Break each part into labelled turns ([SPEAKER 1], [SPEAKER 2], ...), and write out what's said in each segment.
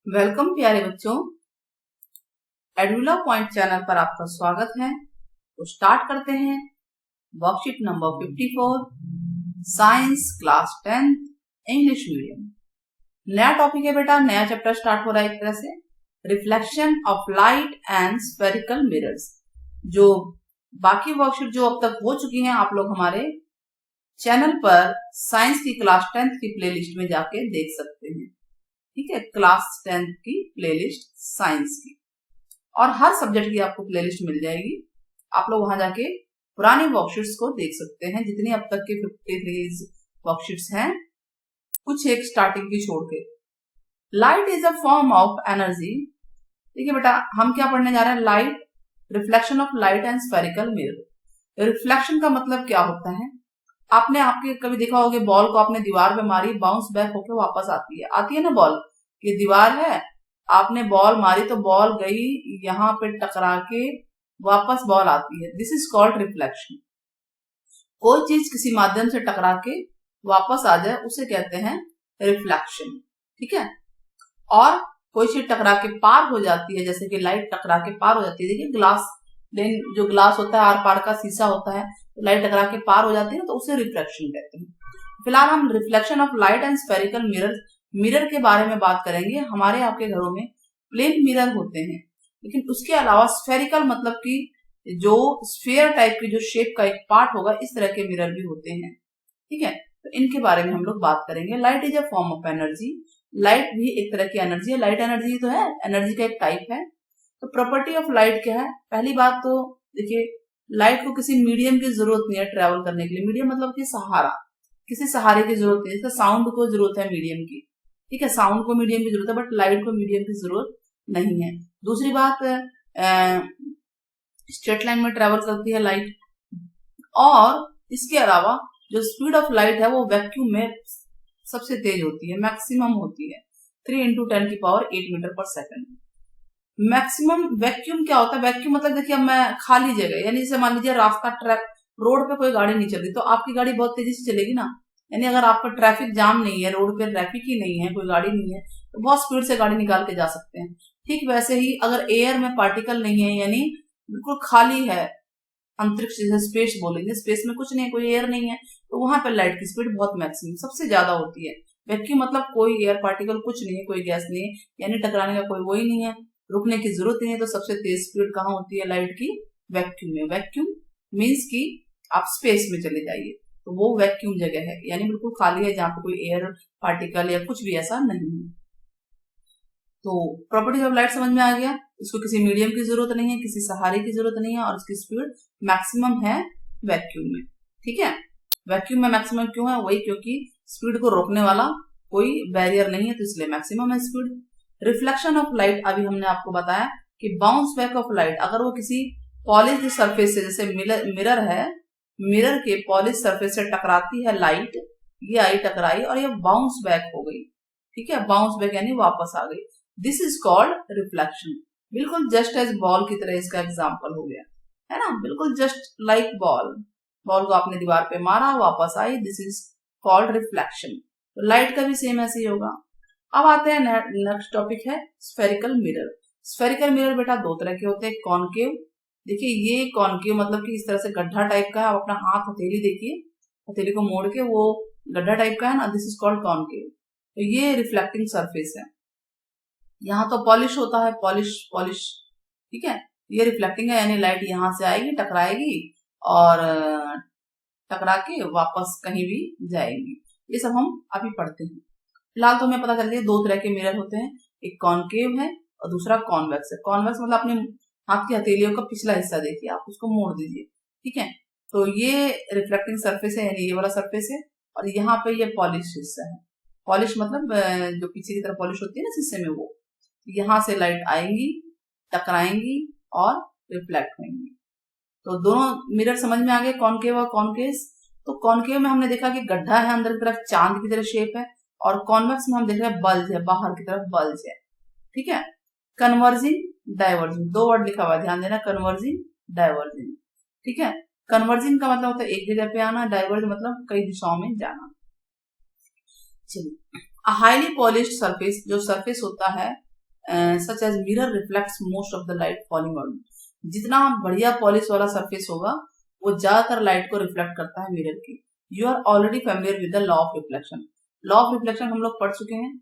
[SPEAKER 1] Welcome प्यारे बच्चों, एडुला point channel पर आपका स्वागत है। तो स्टार्ट करते हैं worksheet number 54, science class 10th English medium. नया टॉपिक है बेटा, नया चैप्टर स्टार्ट हो रहा है एक तरह से, reflection of light and spherical mirrors. जो बाकी वर्कशीट जो अब तक हो चुकी हैं आप लोग हमारे चैनल पर साइंस की क्लास 10th की प्लेलिस्ट में जाके देख सकते हैं। ठीक है, क्लास 10th की प्लेलिस्ट साइंस की, और हर सब्जेक्ट की आपको प्लेलिस्ट मिल जाएगी। आप लोग वहां जाके पुरानी वर्कशीट्स को देख सकते हैं, जितनी अब तक के 53 वर्कशीट्स हैं, कुछ एक स्टार्टिंग की छोड़ के। Light is a form of energy. देखिए बेटा, हम क्या पढ़ने जा रहे हैं, light, reflection of light and spherical mirror. Reflection का मतलब क्या होता है, आपने आपके कभी देखा होगा बॉल को आपने दीवार पे मारी, बाउंस बैक होके वापस आती है ना बॉल। ये दीवार है, आपने बॉल मारी तो बॉल गई यहाँ पे टकरा के वापस बॉल आती है। This is called reflection. कोई चीज किसी माध्यम से टकरा के वापस आ जाए उसे कहते हैं रिफ्लेक्शन। ठीक है, और कोई चीज टकरा के पार हो जाती है, जैसे कि लाइट टकरा के पार हो जाती है। देखिए ग्लास, जो ग्लास होता है आर पार का शीशा होता है, लाइट टकरा के पार हो जाती है ना, तो उसे रिफ्लेक्शन कहते हैं। फिलहाल हम reflection of light and spherical mirror के बारे में बात करेंगे। हमारे आपके घरों में प्लेन मिरर होते हैं, लेकिन उसके अलावा स्फेरिकल मतलब कि जो स्फीयर टाइप की जो शेप का एक पार्ट होगा, इस तरह के मिरर भी होते हैं। ठीक है, तो इनके बारे में हम लोग बात करेंगे। Light is a form of energy. Light भी एक तरह की एनर्जी है। लाइट एनर्जी तो है, एनर्जी का एक टाइप है। तो प्रॉपर्टी ऑफ लाइट क्या है, पहली बात तो देखिए, लाइट को किसी मीडियम की जरूरत नहीं है ट्रेवल करने के लिए। मीडियम मतलब कि सहारा, किसी सहारे की जरूरत नहीं है। जैसे साउंड को जरूरत है मीडियम की, ठीक है, साउंड को मीडियम की जरूरत है, बट लाइट को मीडियम की जरूरत नहीं है। दूसरी बात, स्ट्रेट लाइन में ट्रेवल करती है लाइट, और इसके अलावा जो स्पीड ऑफ लाइट है वो वैक्यूम में सबसे तेज होती है, मैक्सिमम होती है 3 × 10⁸ मीटर पर सेकंड। मैक्सिमम वैक्यूम क्या होता है, वैक्यूम मतलब देखिए, अब मैं खाली जगह, यानी जैसे मान लीजिए रास्ता, ट्रैक, रोड पे कोई गाड़ी नहीं चल रही, तो आपकी गाड़ी बहुत तेजी से चलेगी ना। यानी अगर आपका ट्रैफिक जाम नहीं है, रोड पे ट्रैफिक ही नहीं है, कोई गाड़ी नहीं है, तो बहुत स्पीड से गाड़ी निकाल के जा सकते हैं। ठीक वैसे ही अगर एयर में पार्टिकल नहीं है, यानी बिल्कुल खाली है, अंतरिक्ष जैसे स्पेस बोलेंगे, स्पेस में कुछ नहीं है, कोई एयर नहीं है, तो वहां पर लाइट की स्पीड बहुत मैक्सिमम सबसे ज्यादा होती है। वैक्यूम मतलब कोई एयर पार्टिकल कुछ नहीं है, कोई गैस नहीं है, यानी टकराने का कोई वो ही नहीं है, रुकने की जरूरत नहीं है। तो सबसे तेज स्पीड कहाँ होती है लाइट की, वैक्यूम में। वैक्यूम मीन्स कि आप स्पेस में चले जाइए, तो वो वैक्यूम जगह है, यानी बिल्कुल खाली है, जहां पे कोई एयर पार्टिकल या कुछ भी ऐसा नहीं है। तो प्रॉपर्टीज ऑफ लाइट समझ में आ गया। इसको किसी मीडियम की जरूरत नहीं है, किसी सहारे की जरूरत नहीं है, और इसकी स्पीड मैक्सिमम है वैक्यूम में। ठीक है, वैक्यूम में मैक्सिमम क्यों है, वही क्योंकि स्पीड को रोकने वाला कोई बैरियर नहीं है, तो इसलिए मैक्सिमम है स्पीड। रिफ्लेक्शन ऑफ लाइट, अभी हमने आपको बताया कि बाउंस बैक ऑफ लाइट, अगर वो किसी पॉलिश सरफेस से, जैसे मिरर है, मिरर के पॉलिश सरफेस से टकराती है लाइट, ये आई टकराई और ये बाउंस बैक हो गई। ठीक है, बाउंस बैक यानी वापस आ गई। This is called reflection. बिल्कुल जस्ट एज बॉल की तरह इसका एग्जाम्पल हो गया, है ना, बिल्कुल जस्ट लाइक बॉल। बॉल को आपने दीवार पे मारा, वापस आई, दिस इज कॉल्ड रिफ्लेक्शन। तो लाइट का भी सेम ऐसे ही होगा। अब आते हैं नेक्स्ट टॉपिक है स्फेरिकल मिरर। स्फेरिकल मिरर बेटा दो तरह के होते हैं, कॉनकेव। देखिए ये कॉनकेव मतलब कि इस तरह से गड्ढा टाइप का है, आप अपना हाथ हथेली देखिए, हथेली को मोड़ के वो गड्ढा टाइप का है ना, दिस इज कॉल्ड कॉनकेव। तो ये रिफ्लेक्टिंग सरफेस है। यहाँ तो पॉलिश होता है, पॉलिश, ठीक है, ये रिफ्लेक्टिंग है, यानी लाइट यहाँ से आएगी, टकराएगी और टकरा के वापस कहीं भी जाएगी। ये सब हम अभी पढ़ते हैं। फिलहाल तो हमें पता चल गया दो तरह के मिरर होते हैं, एक कॉनकेव है और दूसरा कॉन्वेक्स है। कॉन्वेक्स मतलब अपने हाथ की हथेलियों का पिछला हिस्सा देखिए, आप उसको मोड़ दीजिए। ठीक है, तो ये रिफ्लेक्टिंग सरफेस है, यानी ये वाला सरफेस है, और यहाँ पे ये पॉलिश हिस्सा है। पॉलिश मतलब जो पीछे की तरफ पॉलिश होती है ना शीशे में, वो यहाँ से लाइट आएंगी, टकराएंगी और रिफ्लेक्ट होंगी। तो दोनों मिरर समझ में आ गए, कॉनकेव और कॉनकेव। तो कॉनकेव में हमने देखा कि गड्ढा है, अंदर की तरफ चांद की तरह शेप है, और कॉन्वेक्स में हम देख रहे हैं बल्ज है, बाहर की तरफ बल्ज है। ठीक है, कन्वर्जिंग, डाइवर्जिंग, दो वर्ड लिखा हुआ है, ध्यान देना, कन्वर्जिंग, डाइवर्जिंग। ठीक है, कन्वर्जिंग का मतलब होता है एक जगह पे आना, डाइवर्ज मतलब कई दिशाओं में जाना। चलिए, हाईली पॉलिश्ड सरफेस, जो सरफेस होता है such as mirror reflects most of the light falling on. जितना बढ़िया पॉलिश वाला सरफेस होगा वो ज्यादातर लाइट को रिफ्लेक्ट करता है मिरर की। You are already familiar with the law of reflection. Law of reflection हम लोग पढ़ चुके हैं,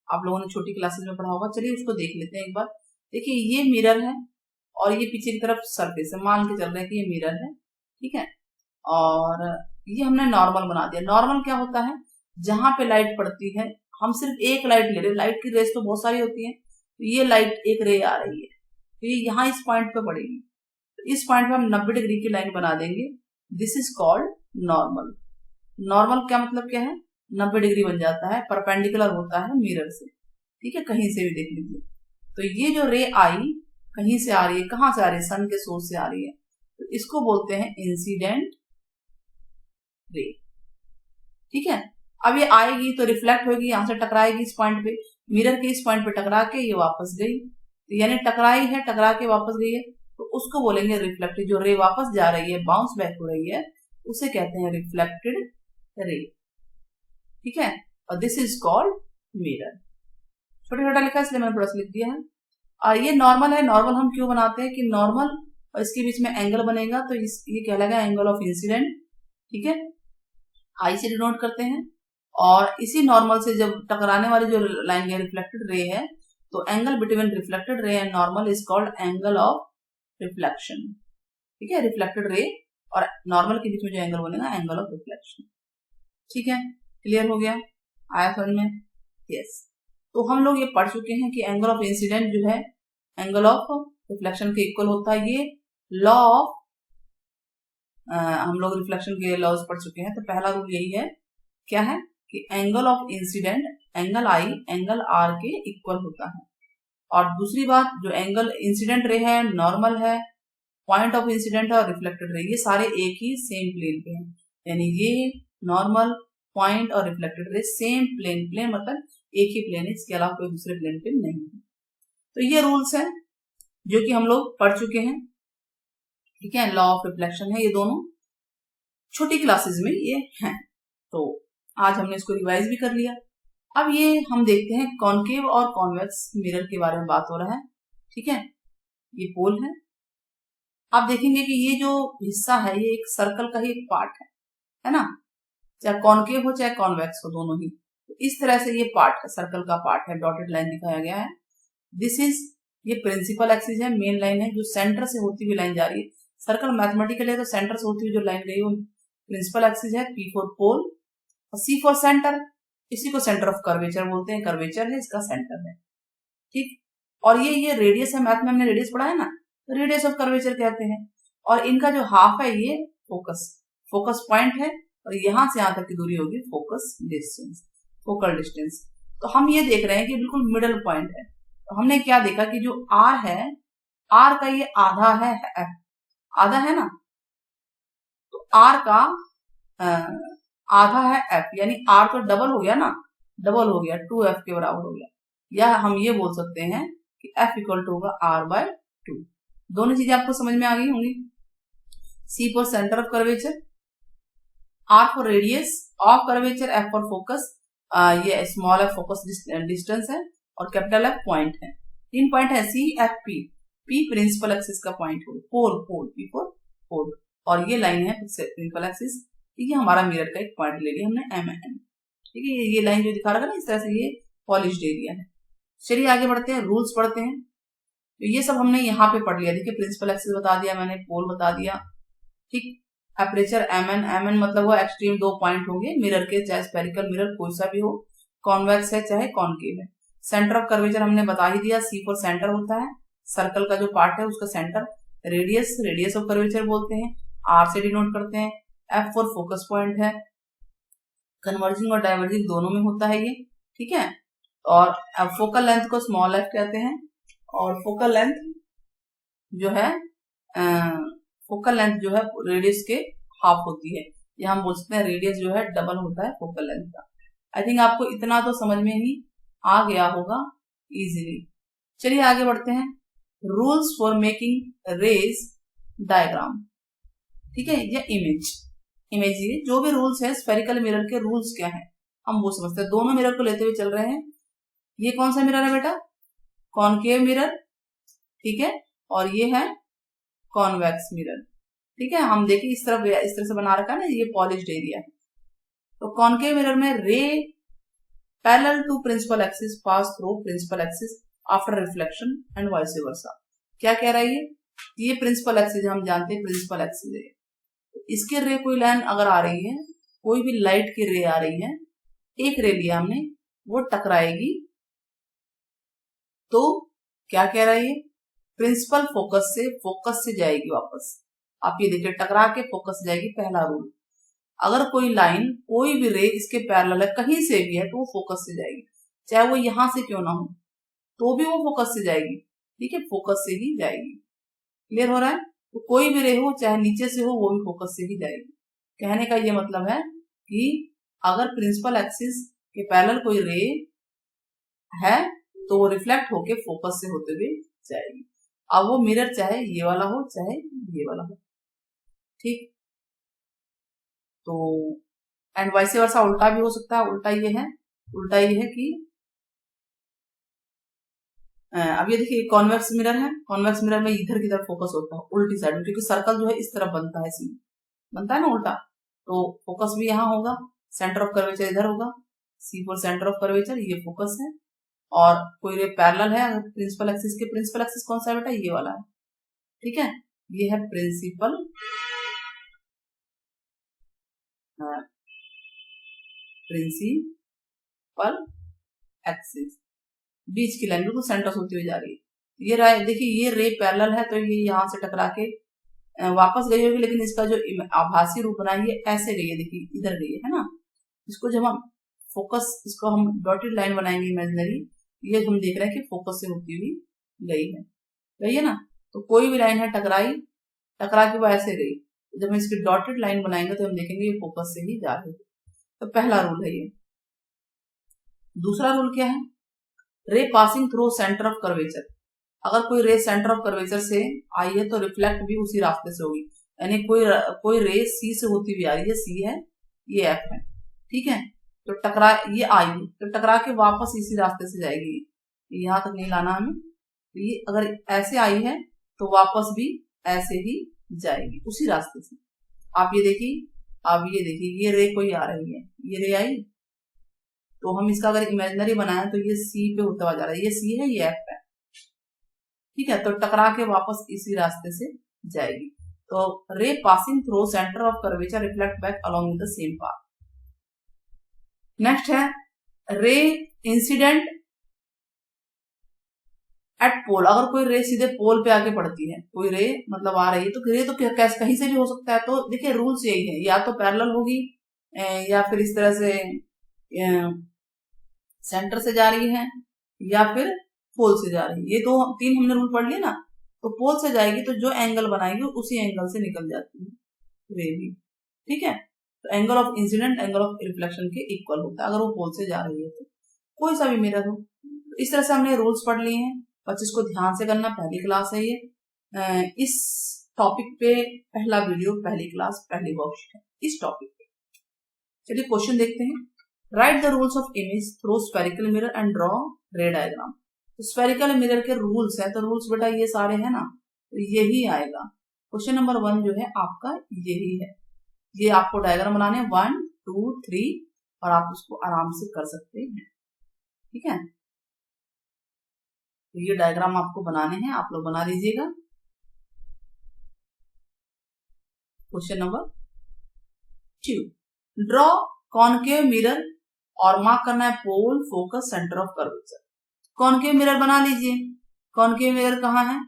[SPEAKER 1] आप लोगों ने छोटी क्लासेस में पढ़ा होगा। चलिए उसको देख लेते हैं एक बार। देखिए ये मिरर है और ये पीछे की तरफ सरफेस है, मान के चल रहे हैं कि ये मिरर है, ठीक है। और ये हमने नॉर्मल बना दिया। नॉर्मल क्या होता है, जहां पे लाइट पड़ती है हम सिर्फ एक लाइट ले रहे हैं, लाइट की रेस तो बहुत सारी होती है, तो ये लाइट एक रे आ रही है, तो ये यहाँ इस पॉइंट पे पड़ेगी, तो इस पॉइंट पे हम 90 डिग्री की लाइन बना देंगे। This is called normal. Normal क्या मतलब क्या है, 90 डिग्री बन जाता है, परपेंडिकुलर होता है मिरर से, ठीक है, कहीं से भी देख लीजिए। तो ये जो रे आई कहीं से आ रही है, कहां से आ रही है, सन के सोर्स से आ रही है, तो इसको बोलते हैं इंसिडेंट रे, ठीक है। अब ये आएगी तो रिफ्लेक्ट होगी, यहां से टकराएगी इस पॉइंट पे, मिरर के इस पॉइंट पे टकरा के ये वापस गई, तो यानी टकराई है, टकरा के वापस गई है, तो उसको बोलेंगे रिफ्लेक्टेड। जो रे वापस जा रही है, बाउंस बैक हो रही है, उसे कहते हैं रिफ्लेक्टेड रे, ठीक है। और दिस इज कॉल्ड मिरर। छोटा छोटा लिखा इसलिए मैंने थोड़ा सा लिख दिया है। और ये नॉर्मल है। नॉर्मल हम क्यों बनाते हैं कि नॉर्मल और इसके बीच में एंगल बनेगा, तो ये कहलाएगा एंगल ऑफ इंसिडेंट, ठीक है, आई से डिनोट करते हैं। और इसी नॉर्मल से जब टकराने वाली जो लाइन है रिफ्लेक्टेड रे है, तो angle between reflected ray and normal is called angle of reflection, ठीक है। रिफ्लेक्टेड रे और नॉर्मल के बीच में जो एंगल बनेगा एंगल ऑफ रिफ्लेक्शन, ठीक है। क्लियर हो गया, आया समझ में? यस। तो हम लोग ये पढ़ चुके हैं कि एंगल ऑफ इंसिडेंट जो है एंगल ऑफ रिफ्लेक्शन के इक्वल होता है। ये लॉ ऑफ हम लोग रिफ्लेक्शन के लॉज पढ़ चुके हैं। तो पहला रूल यही है, क्या है कि angle of incident angle I angle R के इक्वल होता है। और दूसरी बात, जो एंगल इंसिडेंट रे है, नॉर्मल है, पॉइंट ऑफ इंसिडेंट और रिफ्लेक्टेड रे, ये सारे एक ही सेम प्लेन पे हैं, यानी ये नॉर्मल, पॉइंट और reflected ray same plane, plane मतलब एक ही प्लेन है, इसके अलावा कोई दूसरे प्लेन पे नहीं है। तो ये रूल्स हैं जो कि हम लोग पढ़ चुके हैं, ठीक है। लॉ ऑफ रिफ्लेक्शन है, ये दोनों छोटी क्लासेस में ये हैं। तो आज हमने इसको रिवाइज भी कर लिया। अब ये हम देखते हैं कॉनकेव और कॉन्वेक्स मिरर के बारे में बात हो रहा है, ठीक है। ये पोल है। आप देखेंगे कि ये जो हिस्सा है ये एक सर्कल का ही एक पार्ट है ना, चाहे कॉनकेव हो चाहे कॉन्वेक्स हो, दोनों ही। तो इस तरह से ये पार्ट है, सर्कल का पार्ट है, डॉटेड लाइन दिखाया गया है। दिस इज, ये प्रिंसिपल एक्सिस है, मेन लाइन है जो सेंटर से होती हुई लाइन जा रही है। सर्कल मैथमेटिकल है तो सेंटर से होती हुई जो लाइन गई वो प्रिंसिपल एक्सिस है। P फॉर पोल और C फॉर सेंटर, इसी को सेंटर ऑफ कर्वेचर बोलते हैं, कर्वेचर है इसका सेंटर है, ठीक। और ये रेडियस है, मैथ में हमने रेडियस पढ़ा है ना, तो रेडियस ऑफ कर्वेचर कहते हैं। और इनका जो हाफ है ये फोकस, फोकस पॉइंट है, और यहां से यहां तक की दूरी होगी फोकस डिस्टेंस, फोकल डिस्टेंस। तो हम ये देख रहे हैं कि बिल्कुल मिडल पॉइंट है। तो हमने क्या देखा कि जो R है, R का ये आधा है F, आधा है ना, तो R का आधा है F, यानी R तो डबल हो गया ना, डबल हो गया, 2F के बराबर हो गया। या हम ये बोल सकते हैं कि F इक्वल टू होगा R/2। दोनों चीजें आपको समझ में आ गई होंगी। C for centre of curvature, R for radius of curvature, F for focus, ये स्मॉल f फोकस डिस्टेंस है, और कैपिटल F पॉइंट है। तीन पॉइंट है C, F, P। P principal axis का पॉइंट हो, पोल, P फॉर पोल, और ये लाइन है प्रिंसिपल एक्सिस, ठीक है। हमारा मिरर का एक पॉइंट ले लिया हमने M, ठीक है। ये लाइन जो दिखा रहा है ना, इस तरह से ये पॉलिश्ड एरिया है। चलिए आगे बढ़ते हैं, रूल्स पढ़ते हैं। तो ये सब हमने यहाँ पे पढ़ लिया। देखिए प्रिंसिपल एक्सिस बता दिया मैंने, पोल बता दिया, ठीक। एपरेचर Mn मतलब वो एक्सट्रीम दो पॉइंट होंगे मिरर के, चाहे स्फेरिकल मिरर कोई सा भी हो, कॉन्वेक्स है चाहे कॉनकेव है। सेंटर ऑफ कर्वेचर हमने बता ही दिया, C फॉर सेंटर होता है, सर्कल का जो पार्ट है उसका सेंटर। रेडियस ऑफ कर्वेचर बोलते हैं, R से डिनोट करते हैं। F फॉर फोकस पॉइंट है, कन्वर्जिंग और डाइवर्जिंग दोनों में होता है ये, ठीक है। और फोकल लेंथ को स्मॉल f कहते हैं, और फोकल लेंथ जो है रेडियस के हाफ होती है, या हम बोल सकते हैं रेडियस जो है डबल होता है फोकल लेंथ का। आई थिंक आपको इतना तो समझ में ही आ गया होगा इजीली। चलिए आगे बढ़ते हैं। Rules for making rays diagram, ठीक है, या इमेज जो भी रूल्स है स्फेरिकल मिरर के, रूल्स क्या है हम वो समझते हैं। दोनों मिरर को लेते हुए चल रहे हैं। ये कौन सा मिरर है बेटा, कॉनकेव मिरर, ठीक है, और ये है कॉन्वेक्स मिरर, ठीक है। हम देखिए इस तरह से बना रखा है ना, ये पॉलिश्ड एरिया है। तो कॉनकेव मिरर में ray parallel to principal axis pass through principal axis after reflection and vice versa कह रहा है ये प्रिंसिपल एक्सिस हम जानते हैं, प्रिंसिपल एक्सिस है। इसके रे कोई लाइन अगर आ रही है, कोई भी लाइट की रे आ रही है, एक रे लिया हमने, वो टकराएगी तो क्या कह रहा है ये, प्रिंसिपल फोकस से जाएगी वापस। आप ये देखिए टकरा के फोकस जाएगी, पहला रूल। अगर कोई लाइन, कोई भी रे इसके पैरेलल है, कहीं से भी है, तो वो फोकस से जाएगी, चाहे वो यहां से क्यों ना हो, तो भी वो फोकस से जाएगी, ठीक है, फोकस से ही जाएगी। क्लियर हो रहा है? तो कोई भी रे हो, चाहे नीचे से हो, वो भी फोकस से ही जाएगी। कहने का ये मतलब है कि अगर प्रिंसिपल एक्सिस के पैरेलल कोई रे है तो वो रिफ्लेक्ट होके फोकस से होते हुए जाएगी। अब वो मिरर चाहे ये वाला हो, चाहे ये वाला हो, ठीक। तो एंड वाइस वर्सा उल्टा भी हो सकता है। उल्टा ये है कि अब ये देखिए कॉन्वेक्स मिरर है, कॉन्वेक्स मिरर में इधर की तरफ फोकस होता है, उल्टी साइड में, क्योंकि सर्कल जो है इस तरफ बनता है, इसमें बनता है ना उल्टा, तो फोकस भी यहाँ होगा, सेंटर ऑफ कर्वेचर इधर होगा, सी फॉर सेंटर ऑफ कर्वेचर, ये फोकस है। और कोई रे पैरेलल है अगर प्रिंसिपल एक्सिस के, प्रिंसिपल एक्सिस कौन सा है बेटा, ये वाला है, ठीक है, ये है प्रिंसिपल एक्सिस, बीच की लाइन बिल्कुल सेंटर होती हुई जा रही है। ये देखिए ये रे पैरेलल है, तो ये यहां से टकरा के वापस गई होगी, लेकिन इसका जो आभासी रूप बना है ऐसे गई है, देखिए इधर गई है ना। इसको जब हम फोकस, इसको हम डॉटेड लाइन बनाएंगे इमेजिनरी, ये हम देख रहे हैं कि फोकस से होती हुई गई है ना। तो कोई भी लाइन है टकरा के वो ऐसे गई, जब हम इसकी डॉटेड लाइन बनाएंगे तो हम देखेंगे ये फोकस से ही जा रही है। तो पहला रूल है ये। दूसरा रूल क्या है, रे passing through centre of curvature. अगर कोई रे सेंटर ऑफ कर्वेचर से आई है तो रिफ्लेक्ट भी उसी रास्ते से होगी, यानी कोई रे सी से होती हुई आ रही है, सी है, ये एफ है, ठीक है, तो टकरा ये आई तो टकरा के वापस इसी रास्ते से जाएगी, यहां तक नहीं लाना हमें। तो ये अगर ऐसे आई है तो वापस भी ऐसे ही जाएगी उसी रास्ते से। आप ये देखिए, अब ये देखिए ये रे कोई आ रही है, ये रे आई, तो हम इसका अगर इमेजिनरी बनाए तो ये सी पे होता हुआ जा रहा है, ये सी है, ये एफ है, ठीक है, तो टकरा के वापस इसी रास्ते से जाएगी। तो रे passing through centre of curvature reflect back along the same path. Next है रे इंसिडेंट एट पोल। अगर कोई रे सीधे पोल पे आके पड़ती है, कोई रे मतलब आ रही है, तो रे तो कहीं से भी हो सकता है। तो देखिए रूल्स यही है, या तो पैरेलल होगी, या फिर इस तरह से सेंटर से जा रही है, या फिर पोल से जा रही है। ये दो तीन हमने रूल पढ़ लिए ना। तो पोल से जाएगी तो जो एंगल बनाएगी उसी एंगल से निकल जाती है रे भी, ठीक है। तो angle of incident angle of reflection के इक्वल होता है अगर वो पोल से जा रही है तो, कोई सा भी मिरर हो। तो इस तरह से हमने रूल्स पढ़ लिए हैं। 25 को ध्यान से करना, पहली क्लास है ये। इस टॉपिक पे पहला वीडियो, पहली क्लास, पहली वर्कशीट है इस टॉपिक पे। चलिए क्वेश्चन देखते हैं। Right the rules of image through spherical mirror and draw रे डायग्राम। तो स्फेरिकल मिरर के रूल्स हैं, तो रूल्स बेटा ये सारे हैं ना, तो यही आएगा। क्वेश्चन नंबर 1 जो है आपका यही है। ये आपको डायग्राम बनाने 1 2 3 और आप उसको आराम से कर सकते हैं, ठीक है। तो ये डायग्राम आपको बनाने हैं, आप लोग बना लीजिएगा। Question number 2, draw concave mirror और मार्क करना है pole, focus, centre of curvature. Concave mirror बना लीजिए। कॉनकेव मिरर कहाँ है,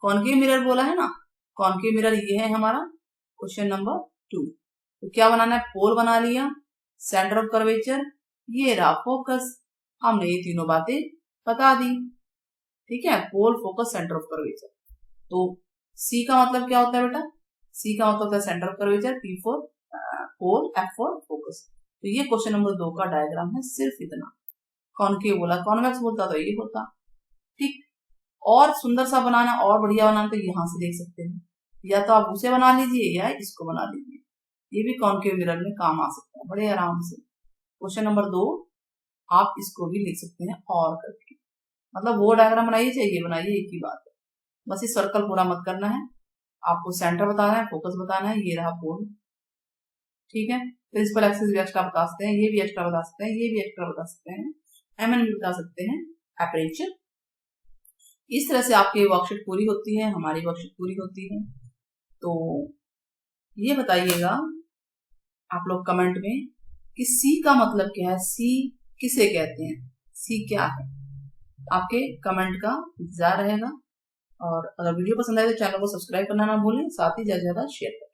[SPEAKER 1] कॉनकेव मिरर बोला है ना, कॉनकेव मिरर ये है हमारा। क्वेश्चन नंबर 2, तो क्या बनाना है, पोल बना लिया, सेंटर ऑफ कर्वेचर, ये रहा फोकस। हमने ये तीनों बातें बता दी, ठीक है, pole, focus, centre of curvature. तो सी का मतलब क्या होता है बेटा, सी का मतलब होता है centre of curvature, P for pole, F for focus. तो ये क्वेश्चन नंबर 2 का डायग्राम है, सिर्फ इतना। कॉनकेव बोला, कॉन्वेक्स बोलता तो ये होता, ठीक। और सुंदर सा बनाना, और बढ़िया बनाना, तो यहां से देख सकते हैं, या तो आप उसे बना लीजिए या इसको बना लीजिए, ये भी कॉनकेव मिरर में काम आ सकता है बड़े आराम से। क्वेश्चन नंबर 2 आप इसको भी लिख सकते हैं और करके, मतलब वो डायग्राम बनाइए चाहिए बनाइए, एक ही बात है। बस ये सर्कल पूरा मत करना है, आपको सेंटर बताना है, फोकस बताना है। ये रहा पोल, ठीक है। प्रिंसिपल एक्सिस भी एक्स्ट्रा बता सकते हैं, ये भी एक्स्ट्रा बता सकते हैं, ये भी एक्स्ट्रा बता सकते हैं, एमएन भी बता सकते हैं, एपरेचर। इस तरह से आपकी वर्कशीट पूरी होती है, हमारी वर्कशीट पूरी होती है। तो ये बताइएगा आप लोग कमेंट में कि सी का मतलब क्या है, सी किसे कहते हैं, सी क्या है। आपके कमेंट का इंतजार रहेगा। और अगर वीडियो पसंद आए तो चैनल को सब्सक्राइब करना ना भूलें, साथ ही ज्यादा से ज्यादा शेयर करें।